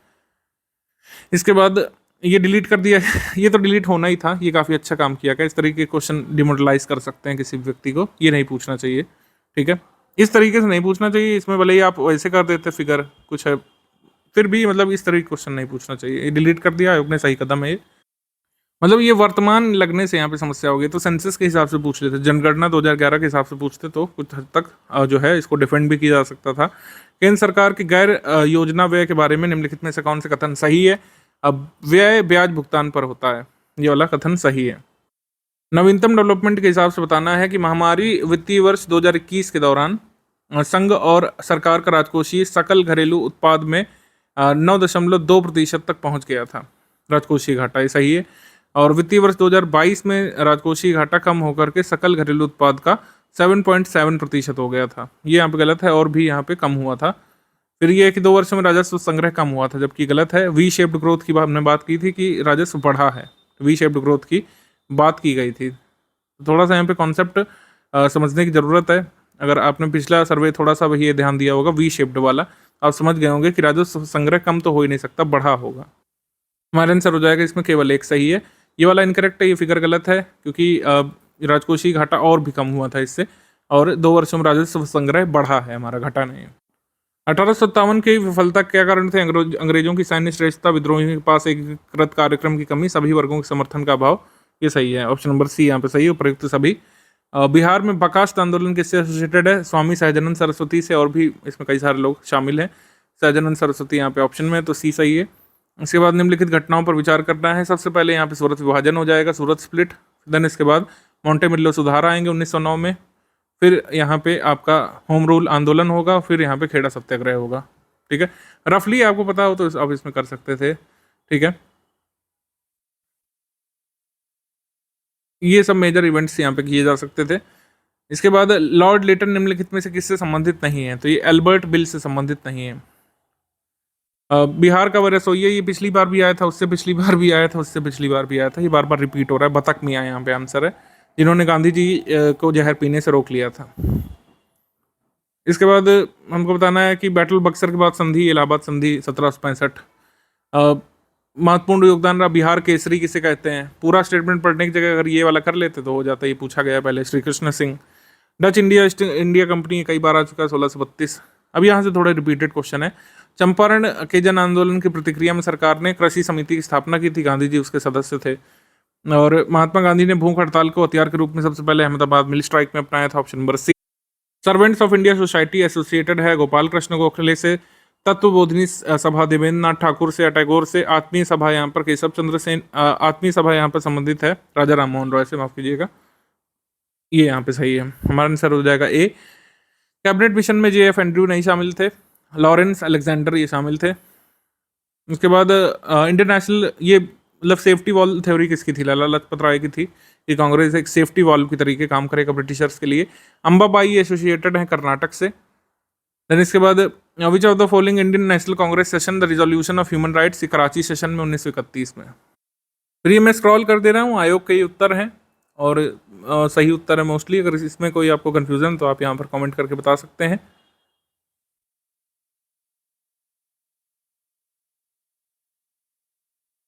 इसके बाद ये डिलीट कर दिया ये तो डिलीट होना ही था, ये काफ़ी अच्छा काम किया क्या। इस तरीके के क्वेश्चन डिमोरलाइज कर सकते हैं किसी व्यक्ति को, ये नहीं पूछना चाहिए, ठीक है। इस तरीके से नहीं पूछना चाहिए, इसमें भले ही आप वैसे कर देते फिगर कुछ है, फिर भी मतलब इस तरीके क्वेश्चन नहीं पूछना चाहिए। ये डिलीट कर दिया आयोग ने, सही कदम है ये। मतलब ये वर्तमान लगने से यहाँ पे समस्या होगी, तो सेंसस के हिसाब से पूछ लेते, जनगणना 2011 के हिसाब से पूछते तो कुछ हद तक जो है इसको डिफेंड भी किया जा सकता था। केंद्र सरकार की गैर योजना व्यय के बारे में निम्नलिखित में से कौन से कथन सही है? अब व्यय ब्याज भुगतान पर होता है, ये वाला कथन सही है। नवीनतम डेवलपमेंट के हिसाब से बताना है कि महामारी वित्तीय वर्ष 2021 के दौरान संघ और सरकार का राजकोषीय सकल घरेलू उत्पाद में 9.2% तक पहुंच गया था राजकोषीय घाटा, ये सही है। और वित्तीय वर्ष 2022 में राजकोषीय घाटा कम होकर के सकल घरेलू उत्पाद का 7.7% हो गया था, ये यहाँ पे गलत है, और भी यहाँ पे कम हुआ था। फिर ये है कि 2 वर्षों में राजस्व संग्रह कम हुआ था, जबकि गलत है। वी शेप्ड ग्रोथ की हमने बात की थी कि राजस्व बढ़ा है, वी शेप्ड ग्रोथ की बात की गई थी। थोड़ा सा यहाँ पे कॉन्सेप्ट समझने की ज़रूरत है। अगर आपने पिछला सर्वे थोड़ा सा वही ध्यान दिया होगा, वी शेप्ड वाला, आप समझ गए होंगे कि राजस्व संग्रह कम तो हो ही नहीं सकता, बढ़ा होगा। हमारा आंसर हो जाएगा इसमें केवल एक सही है, ये वाला इनकरेक्ट है, ये फिगर गलत है, क्योंकि राजकोषीय घाटा और भी कम हुआ था इससे, और 2 वर्षों में राजस्व संग्रह बढ़ा है, हमारा घटा नहीं है। 1857 की विफलता क्या कारण थे? अंग्रेजों की सैन्य श्रेष्ठता, विद्रोहियों के पास एकीकृत कार्यक्रम की कमी, सभी वर्गों के समर्थन का अभाव, ये सही है। ऑप्शन नंबर सी यहाँ पे सही है, उपयुक्त सभी। बिहार में बकास्त आंदोलन किससे एसोसिएटेड है? स्वामी सहजानंद सरस्वती से, और भी इसमें कई सारे लोग शामिल हैं। सहजानंद सरस्वती यहाँ पे ऑप्शन में, तो सी सही है। इसके बाद निम्नलिखित घटनाओं पर विचार करना है। सबसे पहले यहाँ पे सूरत विभाजन हो जाएगा, सूरत स्प्लिट। देन इसके बाद मोंटेमिल्लो सुधार आएंगे 1909 में, फिर यहाँ पे आपका होम रूल आंदोलन होगा, फिर यहाँ पे खेड़ा सत्याग्रह होगा। ठीक है, रफली आपको पता हो तो आप इसमें कर सकते थे। ठीक है, ये सब मेजर इवेंट्स यहाँ पे किए जा सकते थे। इसके बाद लॉर्ड लेटन निम्नलिखित में से किससे संबंधित नहीं है, तो ये एल्बर्ट बिल से संबंधित नहीं है। बिहार का वरसोइया, ये पिछली बार भी आया था, उससे पिछली बार भी आया था, उससे पिछली बार भी आया था, ये बार बार रिपीट हो रहा है। बतख मियाँ यहाँ पे आंसर है, जिन्होंने गांधी जी को जहर पीने से रोक लिया था। इसके बाद हमको बताना है कि बैटल बक्सर के बाद संधि, इलाहाबाद संधि 1765। महत्वपूर्ण योगदान रहा बिहार केसरी किसे कहते हैं, पूरा स्टेटमेंट पढ़ने की जगह अगर ये वाला कर लेते तो हो जाता। ये पूछा गया पहले, Shri Krishna Singh. Dutch India east India company कई बार आ चुका है, 1632। अब यहाँ से थोड़ा रिपीटेड क्वेश्चन है। चंपारण के जन आंदोलन की प्रतिक्रिया में सरकार ने कृषि समिति की स्थापना की थी, गांधी जी उसके सदस्य थे। और महात्मा गांधी ने भूख हड़ताल को हथियार के रूप में सबसे पहले अहमदाबाद मिल स्ट्राइक में अपनाया था, option number C. Servants of India society associated है गोपाल कृष्ण गोखले से, तत्वबोधिनी सभा देवेंद्र नाथ ठाकुर से या टैगोर से, आत्मीय सभा यहाँ पर केशव चंद्र सेन, आत्मीय सभा यहाँ पर संबंधित है राजा राम मोहन रॉय से, माफ कीजिएगा, ये यहाँ पे सही है, हमारा आंसर हो जाएगा ए। कैबिनेट मिशन में JF एंड्रयू नहीं शामिल थे, लॉरेंस अलेक्जेंडर ये शामिल थे। उसके बाद इंटरनेशनल, ये मतलब सेफ्टी वॉल थ्योरी किसकी थी, लाला लाजपत राय की थी कि कांग्रेस एक सेफ्टी वॉल की तरीके काम करेगा ब्रिटिशर्स के लिए। अंबाबाई एसोसिएटेड है कर्नाटक से। देन इसके बाद which of the following Indian national Congress session the resolution of human rights, Karachi session में 1931 में। फिर ये मैं स्क्रॉल कर दे रहा हूँ, आयोग के ये उत्तर हैं और सही उत्तर है मोस्टली। अगर इसमें कोई आपको कन्फ्यूजन तो आप यहाँ पर कमेंट करके बता सकते हैं।